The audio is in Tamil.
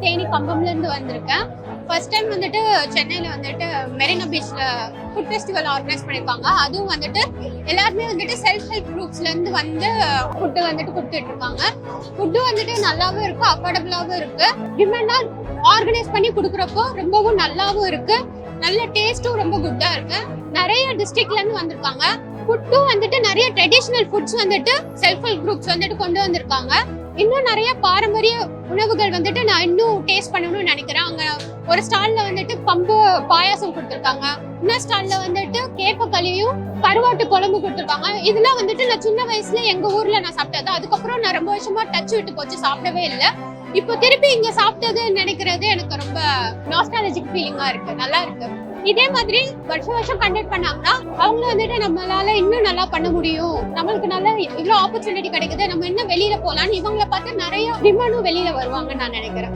தேனி கம்பம்ல இருந்து வந்திருக்கேன். ஃபர்ஸ்ட் டைம் வந்துட்டு சென்னையில வந்துட்டு மெரினா பீச்ல ஃபுட் ஃபெஸ்டிவல் ஆர்கனைஸ் பண்ணிருக்காங்க. அதுவும் வந்துட்டு எல்லாருமே வந்துட்டு செல்ஃப் ஹெல்ப் குரூப்ஸ்ல இருந்து வந்து ஃபுட்டு வந்துட்டு கொடுத்துட்டு இருக்காங்க. ஃபுட்டு வந்துட்டு நல்லாவும் இருக்கு, அஃபோர்டபுளாவும் இருக்கு. விமன்னா ஆர்கனைஸ் பண்ணி கொடுக்குறப்போ ரொம்பவும் நல்லாவும் இருக்கு. நல்ல டேஸ்ட்டும் ரொம்ப குட்டா இருக்கு. நிறைய டிஸ்ட்ரிக்ட்ல இருந்து வந்திருக்காங்க. ஃபுட்டும் வந்துட்டு நிறைய ட்ரெடிஷனல் ஃபுட்ஸ் வந்துட்டு செல்ஃப் ஹெல்ப் குரூப்ஸ் வந்துட்டு கொண்டு வந்திருக்காங்க. இன்னும் நிறைய பாரம்பரிய உணவுகள் வந்துட்டு நான் இன்னும் டேஸ்ட் பண்ணணும்னு நினைக்கிறேன். அங்க ஒரு ஸ்டால்ல வந்துட்டு கம்பு பாயாசம் கொடுத்துருக்காங்க. இன்னொரு ஸ்டால்ல வந்துட்டு கேப்பக்களியும் கருவாட்டு குழம்பு கொடுத்துருக்காங்க. இதெல்லாம் வந்துட்டு நான் சின்ன வயசுல எங்க ஊர்ல நான் சாப்பிட்டது. அதுக்கப்புறம் நான் ரொம்ப வருஷமா டச் விட்டு போச்சு, சாப்பிடவே இல்லை. இப்போ திருப்பி இங்க சாப்பிட்டது நினைக்கிறது எனக்கு ரொம்ப நாஸ்டாலஜிக் ஃபீலிங்கா இருக்கு. நல்லா இருக்கு. இதே மாதிரி வருஷம் கண்டக்ட் பண்ணாங்கன்னா அவங்க வந்துட்டு நம்மளால இன்னும் நல்லா பண்ண முடியும், நம்மளுக்கு நல்ல இவ்வளவு ஆப்பர்ச்சுனிட்டி கிடைக்குது, நம்ம இன்னும் வெளியில போலாம்னு இவங்களை பார்த்து நிறைய விமனும் வெளியில வருவாங்கன்னு நான் நினைக்கிறேன்.